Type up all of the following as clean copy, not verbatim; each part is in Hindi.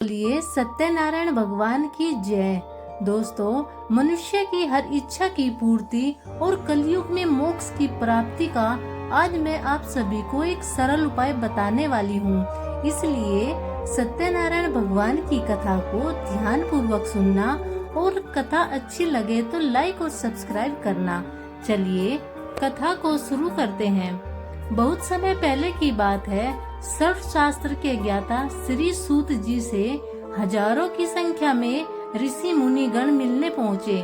बोलिए सत्यनारायण भगवान की जय। दोस्तों, मनुष्य की हर इच्छा की पूर्ति और कलयुग में मोक्ष की प्राप्ति का आज मैं आप सभी को एक सरल उपाय बताने वाली हूँ। इसलिए सत्यनारायण भगवान की कथा को ध्यान पूर्वक सुनना और कथा अच्छी लगे तो लाइक और सब्सक्राइब करना। चलिए कथा को शुरू करते हैं। बहुत समय पहले की बात है। सर्वशास्त्र के ज्ञाता श्री सूत जी से हजारों की संख्या में ऋषि मुनिगण मिलने पहुँचे।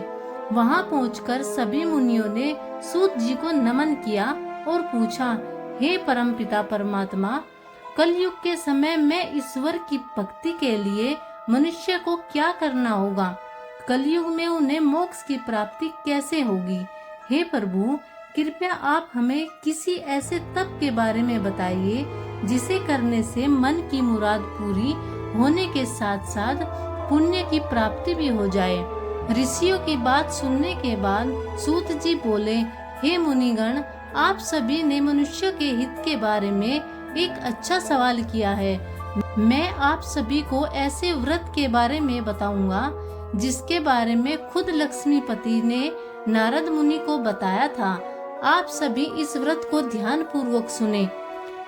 वहां पहुंचकर सभी मुनियों ने सूत जी को नमन किया और पूछा, हे परमपिता परमात्मा, कलयुग के समय में ईश्वर की भक्ति के लिए मनुष्य को क्या करना होगा? कलयुग में उन्हें मोक्ष की प्राप्ति कैसे होगी? हे प्रभु, कृपया आप हमें किसी ऐसे तप के बारे में बताइए जिसे करने से मन की मुराद पूरी होने के साथ साथ पुण्य की प्राप्ति भी हो जाए। ऋषियों की बात सुनने के बाद सूत जी बोले, हे मुनिगण, आप सभी ने मनुष्य के हित के बारे में एक अच्छा सवाल किया है। मैं आप सभी को ऐसे व्रत के बारे में बताऊंगा जिसके बारे में खुद लक्ष्मीपति ने नारद मुनि को बताया था। आप सभी इस व्रत को ध्यान पूर्वक सुने।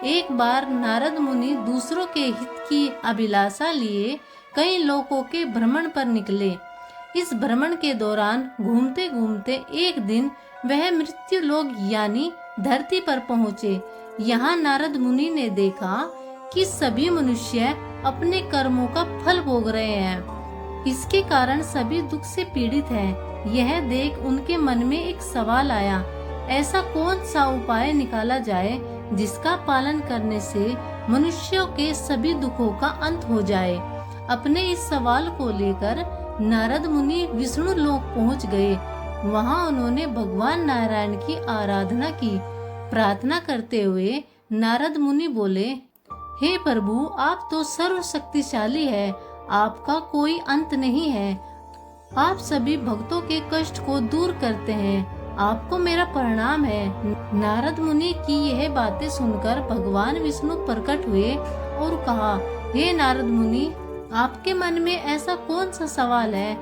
एक बार नारद मुनि दूसरों के हित की अभिलाषा लिए कई लोकों के भ्रमण पर निकले। इस भ्रमण के दौरान घूमते घूमते एक दिन वह मृत्यु लोक यानी धरती पर पहुँचे। यहाँ नारद मुनि ने देखा कि सभी मनुष्य अपने कर्मों का फल भोग रहे हैं। इसके कारण सभी दुख से पीड़ित हैं। यह देख उनके मन में एक सवाल आया, ऐसा कौन सा उपाय निकाला जाए जिसका पालन करने से मनुष्यों के सभी दुखों का अंत हो जाए। अपने इस सवाल को लेकर नारद मुनि विष्णु लोक पहुंच गए। वहां उन्होंने भगवान नारायण की आराधना की। प्रार्थना करते हुए नारद मुनि बोले, हे प्रभु, आप तो सर्वशक्तिशाली है, आपका कोई अंत नहीं है। आप सभी भक्तों के कष्ट को दूर करते हैं, आपको मेरा प्रणाम है। नारद मुनि की यह बातें सुनकर भगवान विष्णु प्रकट हुए और कहा, हे नारद मुनि, आपके मन में ऐसा कौन सा सवाल है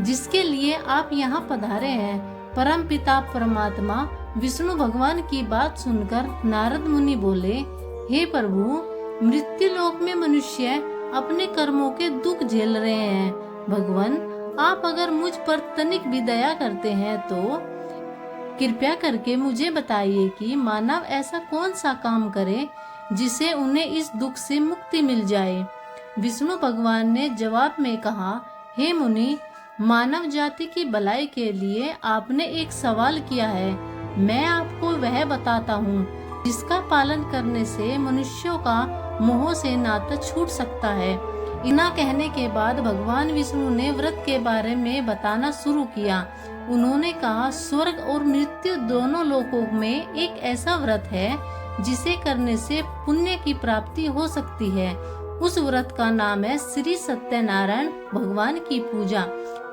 जिसके लिए आप यहाँ पधारे हैं? परम पिता परमात्मा विष्णु भगवान की बात सुनकर नारद मुनि बोले, हे प्रभु, मृत्यु लोक में मनुष्य अपने कर्मों के दुख झेल रहे हैं। भगवान, आप अगर मुझ पर तनिक भी दया करते हैं तो कृपया करके मुझे बताइए कि मानव ऐसा कौन सा काम करे जिसे उन्हें इस दुख से मुक्ति मिल जाए। विष्णु भगवान ने जवाब में कहा, हे मुनि, मानव जाति की भलाई के लिए आपने एक सवाल किया है। मैं आपको वह बताता हूँ जिसका पालन करने से मनुष्यों का मोह से नाता छूट सकता है। इतना कहने के बाद भगवान विष्णु ने व्रत के बारे में बताना शुरू किया। उन्होंने कहा, स्वर्ग और मृत्यु दोनों लोकों में एक ऐसा व्रत है जिसे करने से पुण्य की प्राप्ति हो सकती है। उस व्रत का नाम है श्री सत्यनारायण भगवान की पूजा।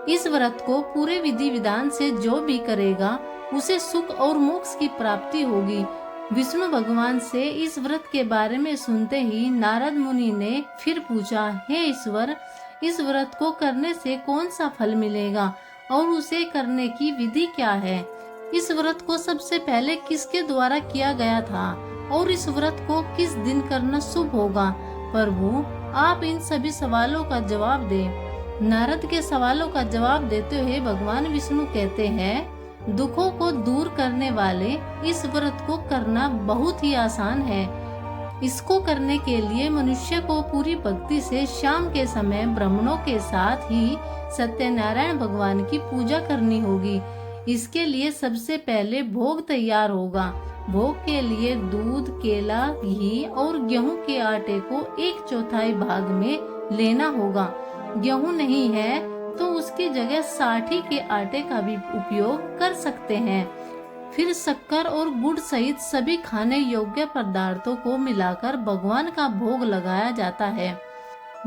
इस व्रत को पूरे विधि विधान से जो भी करेगा उसे सुख और मोक्ष की प्राप्ति होगी। विष्णु भगवान से इस व्रत के बारे में सुनते ही नारद मुनि ने फिर पूछा, हे ईश्वर, इस व्रत को करने से कौन सा फल मिलेगा और उसे करने की विधि क्या है? इस व्रत को सबसे पहले किसके द्वारा किया गया था और इस व्रत को किस दिन करना शुभ होगा? प्रभु, आप इन सभी सवालों का जवाब दें। नारद के सवालों का जवाब देते हुए भगवान विष्णु कहते हैं, दुखों को दूर करने वाले इस व्रत को करना बहुत ही आसान है। इसको करने के लिए मनुष्य को पूरी भक्ति से शाम के समय ब्राह्मणों के साथ ही सत्यनारायण भगवान की पूजा करनी होगी। इसके लिए सबसे पहले भोग तैयार होगा। भोग के लिए दूध, केला, घी और गेहूं के आटे को 1/4 भाग में लेना होगा। गेहूं नहीं है तो उसकी जगह साठी के आटे का भी उपयोग कर सकते हैं। फिर शक्कर और गुड़ सहित सभी खाने योग्य पदार्थों को मिलाकर भगवान का भोग लगाया जाता है।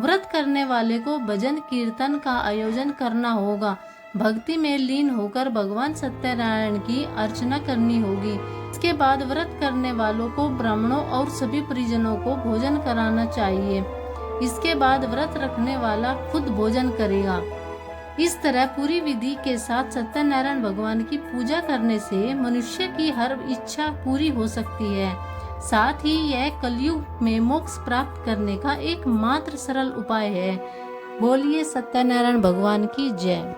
व्रत करने वाले को भजन कीर्तन का आयोजन करना होगा। भक्ति में लीन होकर भगवान सत्यनारायण की अर्चना करनी होगी। इसके बाद व्रत करने वालों को ब्राह्मणों और सभी परिजनों को भोजन कराना चाहिए। इसके बाद व्रत रखने वाला खुद भोजन करेगा। इस तरह पूरी विधि के साथ सत्यनारायण भगवान की पूजा करने से मनुष्य की हर इच्छा पूरी हो सकती है। साथ ही यह कलयुग में मोक्ष प्राप्त करने का एकमात्र सरल उपाय है। बोलिए सत्यनारायण भगवान की जय।